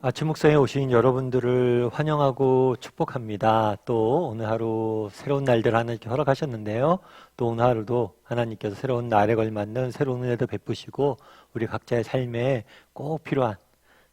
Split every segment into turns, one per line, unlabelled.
아침 묵상에 오신 여러분들을 환영하고 축복합니다. 또 오늘 하루 새로운 날들 하나님께 허락하셨는데요. 또 오늘 하루도 하나님께서 새로운 날에 걸맞는 새로운 은혜도 베푸시고 우리 각자의 삶에 꼭 필요한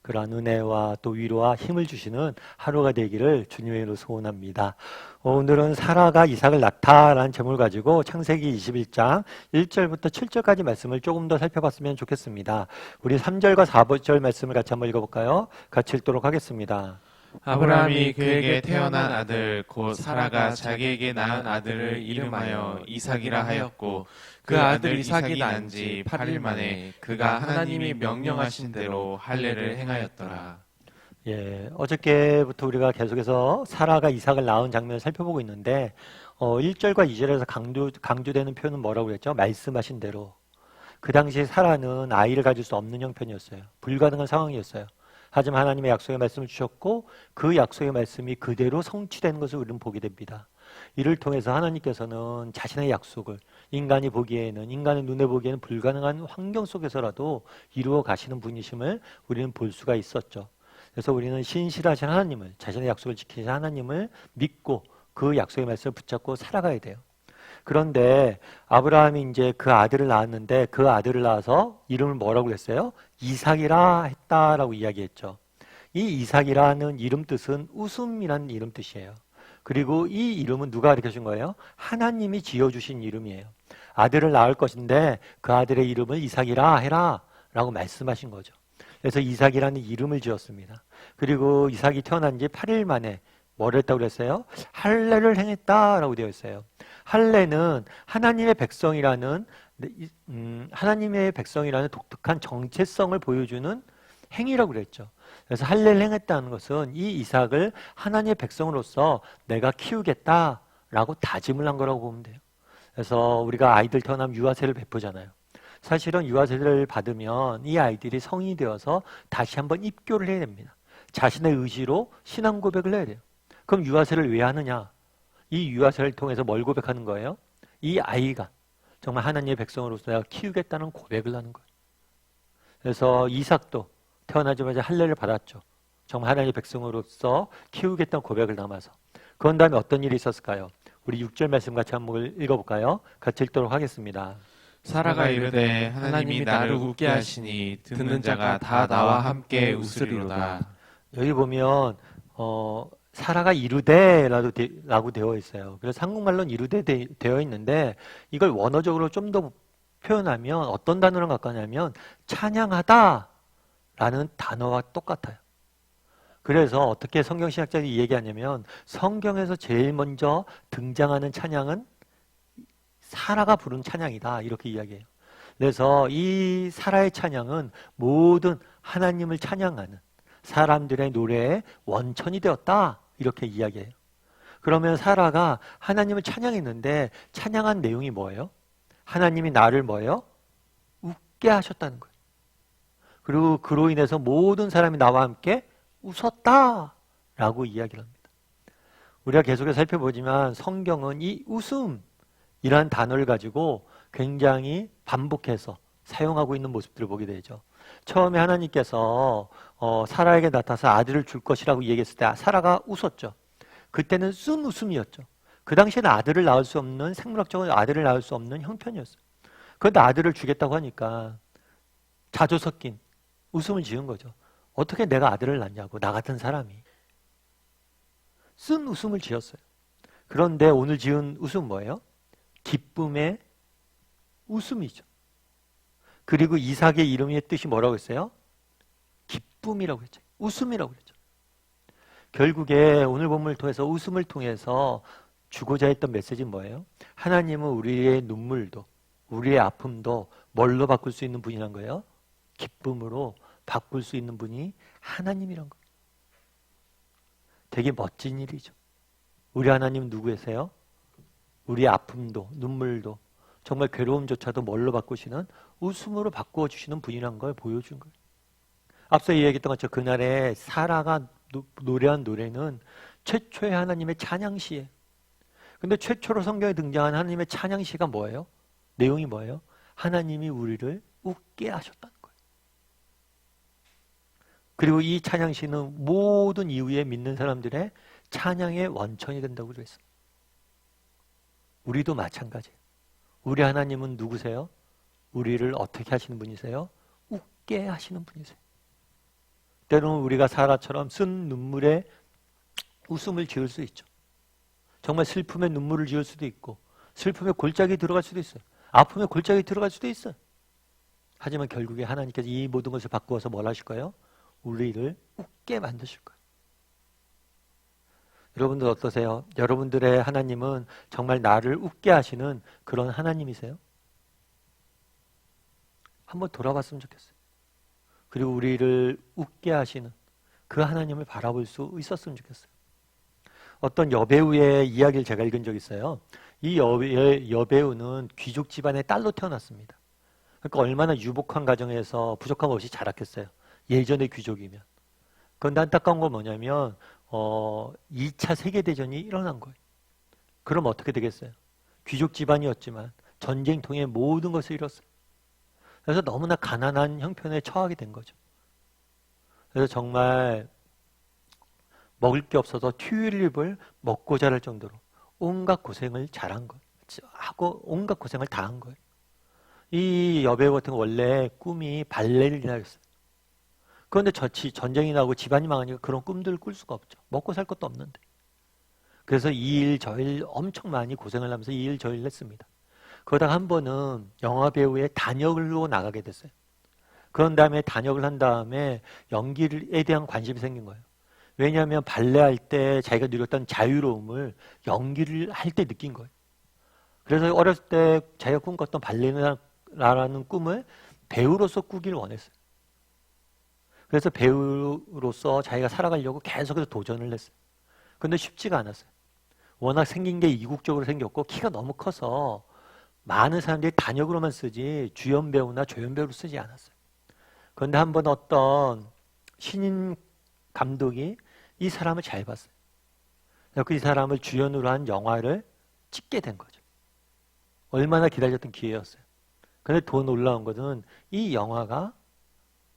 그러한 은혜와 또 위로와 힘을 주시는 하루가 되기를 주님의 이름으로 소원합니다. 오늘은 사라가 이삭을 낳다라는 제목을 가지고 창세기 21장 1절부터 7절까지 말씀을 조금 더 살펴봤으면 좋겠습니다. 우리 3절과 4절 말씀을 같이 한번 읽어볼까요? 같이 읽도록 하겠습니다.
아브라함이 그에게 태어난 아들 곧 사라가 자기에게 낳은 아들을 이름하여 이삭이라 하였고 그 아들 이삭이 난 지 8일 만에 그가 하나님이 명령하신 대로 할례를 행하였더라.
어저께부터 우리가 계속해서 사라가 이삭을 낳은 장면을 살펴보고 있는데 1절과 2절에서 강조되는 표현은 뭐라고 그랬죠? 말씀하신 대로. 그 당시에 사라는 아이를 가질 수 없는 형편이었어요. 불가능한 상황이었어요. 하지만 하나님의 약속의 말씀을 주셨고 그 약속의 말씀이 그대로 성취되는 것을 우리는 보게 됩니다. 이를 통해서 하나님께서는 자신의 약속을 인간이 보기에는, 인간의 눈에 보기에는 불가능한 환경 속에서라도 이루어 가시는 분이심을 우리는 볼 수가 있었죠. 그래서 우리는 신실하신 하나님을, 자신의 약속을 지키신 하나님을 믿고 그 약속의 말씀을 붙잡고 살아가야 돼요. 그런데 아브라함이 이제 그 아들을 낳았는데 그 아들을 낳아서 이름을 뭐라고 했어요? 이삭이라 했다라고 이야기했죠. 이 이삭이라는 이름 뜻은 웃음이라는 이름 뜻이에요. 그리고 이 이름은 누가 가르쳐 준 거예요? 하나님이 지어주신 이름이에요. 아들을 낳을 것인데 그 아들의 이름을 이삭이라 해라 라고 말씀하신 거죠. 그래서 이삭이라는 이름을 지었습니다. 그리고 이삭이 태어난 지 8일 만에 뭐를 했다고 그랬어요? 할례를 행했다라고 되어 있어요. 할례는 하나님의 백성이라는 독특한 정체성을 보여주는 행위라고 그랬죠. 그래서 할례를 행했다는 것은 이 이삭을 하나님의 백성으로서 내가 키우겠다라고 다짐을 한 거라고 보면 돼요. 그래서 우리가 아이들 태어나면 유아세를 베푸잖아요. 사실은 유아세를 받으면 이 아이들이 성인이 되어서 다시 한번 입교를 해야 됩니다. 자신의 의지로 신앙 고백을 해야 돼요. 그럼 유아세를 왜 하느냐? 이 유아세를 통해서 뭘 고백하는 거예요? 이 아이가 정말 하나님의 백성으로서 내가 키우겠다는 고백을 하는 거예요. 그래서 이삭도 태어나자마자 할례를 받았죠. 정말 하나님의 백성으로서 키우겠다는 고백을 담아서. 그런 다음에 어떤 일이 있었을까요? 우리 6절 말씀 같이 한번 읽어볼까요? 같이 읽도록 하겠습니다.
사라가 이르되 하나님이 나를 웃게 하시니 듣는 자가 다 나와 함께 웃으리로다.
여기 보면 사라가 이르되라고 되어 있어요. 그래서 한국말로는 이르되 되어 있는데 이걸 원어적으로 좀 더 표현하면 어떤 단어랑 가까냐면 찬양하다라는 단어와 똑같아요. 그래서 어떻게 성경신학자들이 얘기하냐면 성경에서 제일 먼저 등장하는 찬양은 사라가 부른 찬양이다 이렇게 이야기해요. 그래서 이 사라의 찬양은 모든 하나님을 찬양하는 사람들의 노래의 원천이 되었다 이렇게 이야기해요. 그러면 사라가 하나님을 찬양했는데 찬양한 내용이 뭐예요? 하나님이 나를 뭐예요? 웃게 하셨다는 거예요. 그리고 그로 인해서 모든 사람이 나와 함께 웃었다라고 이야기를 합니다. 우리가 계속해서 살펴보지만 성경은 이 웃음이라는 단어를 가지고 굉장히 반복해서 사용하고 있는 모습들을 보게 되죠. 처음에 하나님께서 사라에게 나타나서 아들을 줄 것이라고 얘기했을 때 사라가 웃었죠. 그때는 쓴 웃음이었죠. 그 당시에는 아들을 낳을 수 없는, 생물학적으로 아들을 낳을 수 없는 형편이었어요. 그런데 아들을 주겠다고 하니까 자조 섞인 웃음을 지은 거죠. 어떻게 내가 아들을 낳냐고, 나 같은 사람이. 쓴 웃음을 지었어요. 그런데 오늘 지은 웃음 뭐예요? 기쁨의 웃음이죠. 그리고 이삭의 이름의 뜻이 뭐라고 했어요? 기쁨이라고 했죠. 웃음이라고 했죠. 결국에 오늘 본문을 통해서 웃음을 통해서 주고자 했던 메시지는 뭐예요? 하나님은 우리의 눈물도 우리의 아픔도 뭘로 바꿀 수 있는 분이란 거예요? 기쁨으로 바꿀 수 있는 분이 하나님이란 거예요. 되게 멋진 일이죠. 우리 하나님은 누구세요? 우리의 아픔도 눈물도 정말 괴로움조차도 뭘로 바꾸시는? 웃음으로 바꾸어 주시는 분이란 걸 보여준 거예요. 앞서 이야기했던 것처럼 그날에 사라가 노래한 노래는 최초의 하나님의 찬양시예요. 근데 최초로 성경에 등장한 하나님의 찬양시가 뭐예요? 내용이 뭐예요? 하나님이 우리를 웃게 하셨다는 거예요. 그리고 이 찬양시는 모든 이후에 믿는 사람들의 찬양의 원천이 된다고 그랬습니다. 우리도 마찬가지예요. 우리 하나님은 누구세요? 우리를 어떻게 하시는 분이세요? 웃게 하시는 분이세요. 때로는 우리가 사라처럼 쓴 눈물에 웃음을 지을 수 있죠. 정말 슬픔에 눈물을 지을 수도 있고 슬픔에 골짜기 들어갈 수도 있어요. 아픔에 골짜기 들어갈 수도 있어요. 하지만 결국에 하나님께서 이 모든 것을 바꾸어서 뭘 하실 거예요? 우리를 웃게 만드실 거예요. 여러분들 어떠세요? 여러분들의 하나님은 정말 나를 웃게 하시는 그런 하나님이세요? 한번 돌아봤으면 좋겠어요. 그리고 우리를 웃게 하시는 그 하나님을 바라볼 수 있었으면 좋겠어요. 어떤 여배우의 이야기를 제가 읽은 적이 있어요. 이 여배우는 귀족 집안의 딸로 태어났습니다. 그러니까 얼마나 유복한 가정에서 부족함 없이 자랐겠어요. 예전의 귀족이면. 그런데 안타까운 건 뭐냐면 2차 세계대전이 일어난 거예요. 그럼 어떻게 되겠어요? 귀족 집안이었지만 전쟁 통해 모든 것을 잃었어요. 그래서 너무나 가난한 형편에 처하게 된 거죠. 그래서 정말 먹을 게 없어서 튤립을 먹고 자랄 정도로 온갖 고생을 잘한 거예요. 하고 온갖 고생을 다 한 거예요. 이 여배우 같은 거 원래 꿈이 발레리나였어요. 그런데 전쟁이 나고 집안이 망하니까 그런 꿈들을 꿀 수가 없죠. 먹고 살 것도 없는데. 그래서 이 일 저 일 엄청 많이 고생을 하면서 이 일 저 일 했습니다. 그러다가 한 번은 영화배우의 단역으로 나가게 됐어요. 그런 다음에 단역을 한 다음에 연기에 대한 관심이 생긴 거예요. 왜냐하면 발레할 때 자기가 누렸던 자유로움을 연기를 할 때 느낀 거예요. 그래서 어렸을 때 자기가 꿈꿨던 발레리나라는 꿈을 배우로서 꾸길 원했어요. 그래서 배우로서 자기가 살아가려고 계속해서 도전을 했어요. 그런데 쉽지가 않았어요. 워낙 생긴 게 이국적으로 생겼고 키가 너무 커서 많은 사람들이 단역으로만 쓰지 주연 배우나 조연 배우로 쓰지 않았어요. 그런데 한 번 어떤 신인 감독이 이 사람을 잘 봤어요. 그래서 이 사람을 주연으로 한 영화를 찍게 된 거죠. 얼마나 기다렸던 기회였어요. 그런데 더 놀라운 것은 이 영화가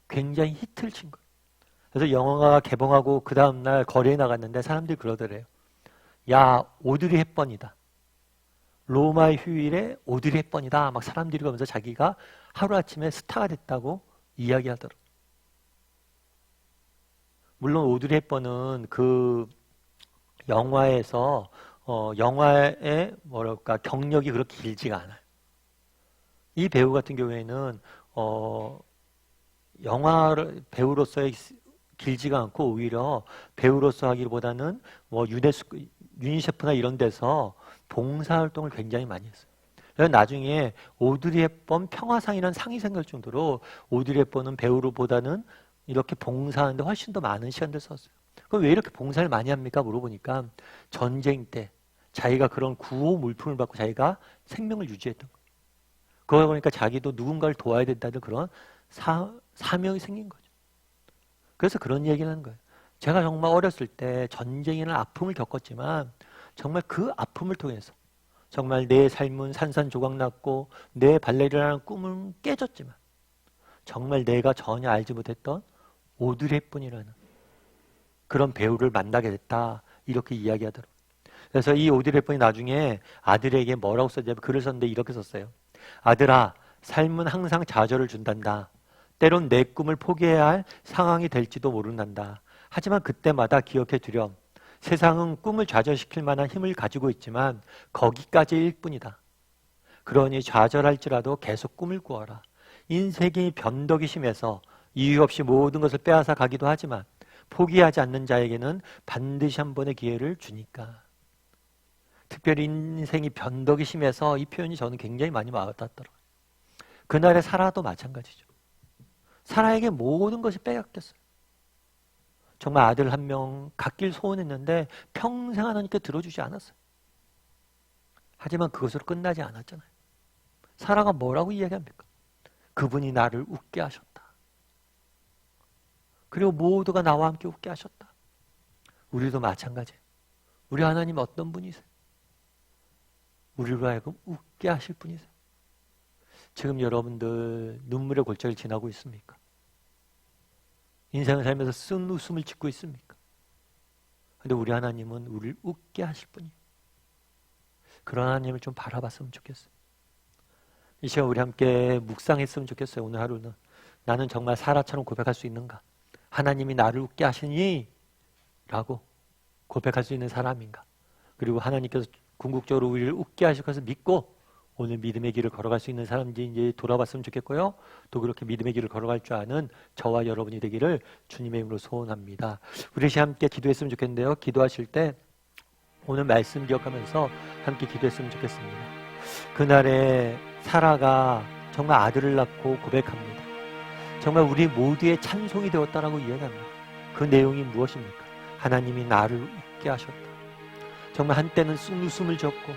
굉장히 히트를 친 거예요. 그래서 영화가 개봉하고 그 다음날 거리에 나갔는데 사람들이 그러더래요. 야, 오드리 헵번이다. 로마의 휴일에 오드리 헵번이다. 막 사람들이 그러면서 자기가 하루아침에 스타가 됐다고 이야기하더라고요. 물론 오드리 헵번은 그 영화에서 영화의 뭐랄까 경력이 그렇게 길지가 않아요. 이 배우 같은 경우에는 영화 배우로서의 길지가 않고 오히려 배우로서 하기보다는 뭐 유니세프나 이런 데서 봉사활동을 굉장히 많이 했어요. 그래서 나중에 오드리 헵번 평화상이라는 상이 생길 정도로 오드리 헵번은 배우로보다는 이렇게 봉사하는데 훨씬 더 많은 시간을 썼어요. 그럼 왜 이렇게 봉사를 많이 합니까? 물어보니까 전쟁 때 자기가 그런 구호 물품을 받고 자기가 생명을 유지했던 거예요. 그러다 보니까 자기도 누군가를 도와야 된다는 그런 사명이 생긴 거죠. 그래서 그런 얘기를 하는 거예요. 제가 정말 어렸을 때 전쟁이나 아픔을 겪었지만 정말 그 아픔을 통해서 정말 내 삶은 산산조각났고 내 발레리나라는 꿈은 깨졌지만 정말 내가 전혀 알지 못했던 오드리 헵번이라는 그런 배우를 만나게 됐다. 이렇게 이야기하더라고요. 그래서 이 오드리 헵번이 나중에 아들에게 뭐라고 썼냐면 글을 썼는데 이렇게 썼어요. 아들아, 삶은 항상 좌절을 준단다. 때론 내 꿈을 포기해야 할 상황이 될지도 모른단다. 하지만 그때마다 기억해 두렴. 세상은 꿈을 좌절시킬 만한 힘을 가지고 있지만 거기까지일 뿐이다. 그러니 좌절할지라도 계속 꿈을 꾸어라. 인생이 변덕이 심해서 이유 없이 모든 것을 빼앗아 가기도 하지만 포기하지 않는 자에게는 반드시 한 번의 기회를 주니까. 특별히 인생이 변덕이 심해서 이 표현이 저는 굉장히 많이 와닿더라고요. 그날의 사라도 마찬가지죠. 사라에게 모든 것이 빼앗겼어요. 정말 아들 한 명 갖길 소원했는데 평생 하나님께 들어주지 않았어요. 하지만 그것으로 끝나지 않았잖아요. 사라가 뭐라고 이야기합니까? 그분이 나를 웃게 하셨다. 그리고 모두가 나와 함께 웃게 하셨다. 우리도 마찬가지예요. 우리 하나님 어떤 분이세요? 우리로 하여금 웃게 하실 분이세요. 지금 여러분들 눈물의 골짜기를 지나고 있습니까? 인생을 살면서 쓴 웃음을 짓고 있습니까? 근데 우리 하나님은 우리를 웃게 하실 분이에요. 그런 하나님을 좀 바라봤으면 좋겠어요. 이 시간 우리 함께 묵상했으면 좋겠어요. 오늘 하루는 나는 정말 사라처럼 고백할 수 있는가? 하나님이 나를 웃게 하시니? 라고 고백할 수 있는 사람인가? 그리고 하나님께서 궁극적으로 우리를 웃게 하실 것을 믿고 오늘 믿음의 길을 걸어갈 수 있는 사람인지 이제 돌아봤으면 좋겠고요. 또 그렇게 믿음의 길을 걸어갈 줄 아는 저와 여러분이 되기를 주님의 이름으로 소원합니다. 우리 함께 기도했으면 좋겠는데요. 기도하실 때 오늘 말씀 기억하면서 함께 기도했으면 좋겠습니다. 그날에 사라가 정말 아들을 낳고 고백합니다. 정말 우리 모두의 찬송이 되었다라고 이야기합니다. 그 내용이 무엇입니까? 하나님이 나를 웃게 하셨다. 정말 한때는 쓴웃음을 졌고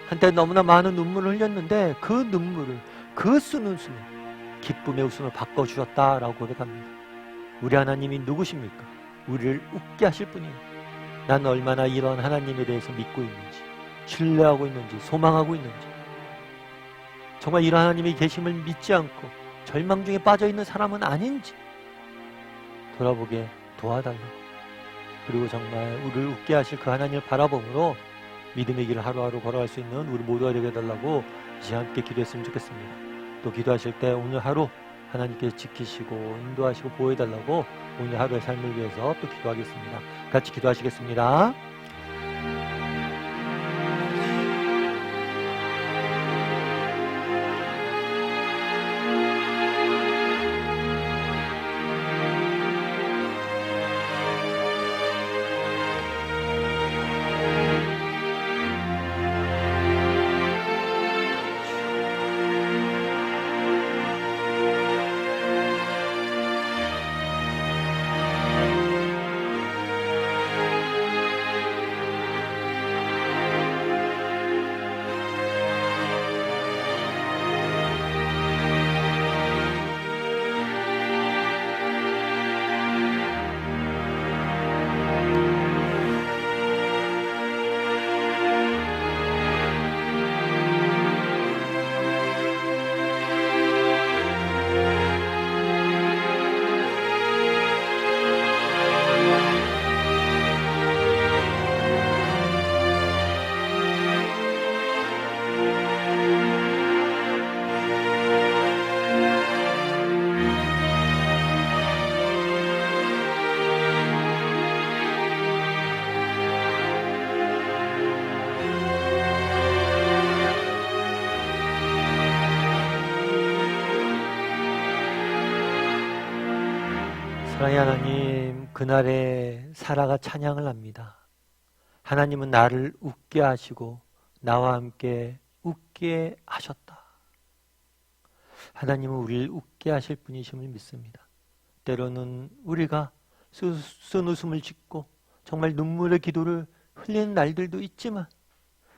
한때는 너무나 많은 눈물을 흘렸는데 그 눈물을, 그 쓴웃음을 기쁨의 웃음을 바꿔주셨다라고 고백합니다. 우리 하나님이 누구십니까? 우리를 웃게 하실 분이에요. 난 얼마나 이런 하나님에 대해서 믿고 있는지, 신뢰하고 있는지, 소망하고 있는지, 정말 이런 하나님의 계심을 믿지 않고 절망 중에 빠져있는 사람은 아닌지 돌아보게 도와달라고, 그리고 정말 우리를 웃게 하실 그 하나님을 바라봄으로 믿음의 길을 하루하루 걸어갈 수 있는 우리 모두가 되게 해달라고 이제 함께 기도했으면 좋겠습니다. 또 기도하실 때 오늘 하루 하나님께서 지키시고 인도하시고 보호해달라고 오늘 하루의 삶을 위해서 또 기도하겠습니다. 같이 기도하시겠습니다. 사랑의 하나님, 그날에 사라가 찬양을 합니다. 하나님은 나를 웃게 하시고 나와 함께 웃게 하셨다. 하나님은 우리를 웃게 하실 분이심을 믿습니다. 때로는 우리가 쓴 웃음을 짓고 정말 눈물의 기도를 흘리는 날들도 있지만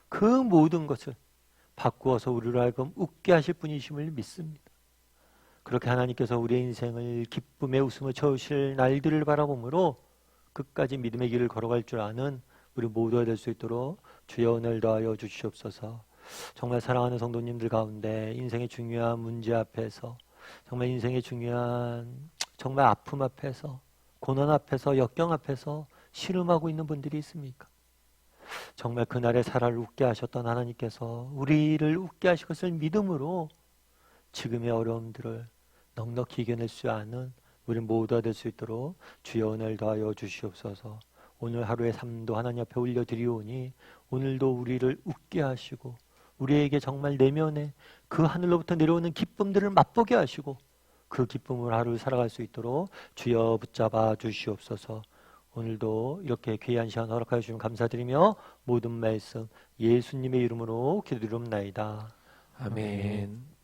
그 모든 것을 바꾸어서 우리로 하여금 웃게 하실 분이심을 믿습니다. 그렇게 하나님께서 우리의 인생을 기쁨의 웃음을 채우실 날들을 바라보므로 끝까지 믿음의 길을 걸어갈 줄 아는 우리 모두가 될 수 있도록 주여 은혜를 더하여 주시옵소서. 정말 사랑하는 성도님들 가운데 인생의 중요한 문제 앞에서, 정말 인생의 중요한 정말 아픔 앞에서, 고난 앞에서, 역경 앞에서 씨름하고 있는 분들이 있습니까? 정말 그날의 사라를 웃게 하셨던 하나님께서 우리를 웃게 하실 것을 믿음으로 지금의 어려움들을 넉넉히 이겨낼 수 아는 우리 모두가 될 수 있도록 주여 은혜를 더하여 주시옵소서. 오늘 하루의 삶도 하나님 앞에 올려드리오니 오늘도 우리를 웃게 하시고 우리에게 정말 내면에 그 하늘로부터 내려오는 기쁨들을 맛보게 하시고 그 기쁨을 하루를 살아갈 수 있도록 주여 붙잡아 주시옵소서. 오늘도 이렇게 귀한 시간 허락하여 주시면 감사드리며 모든 말씀 예수님의 이름으로 기도드리옵나이다.
아멘.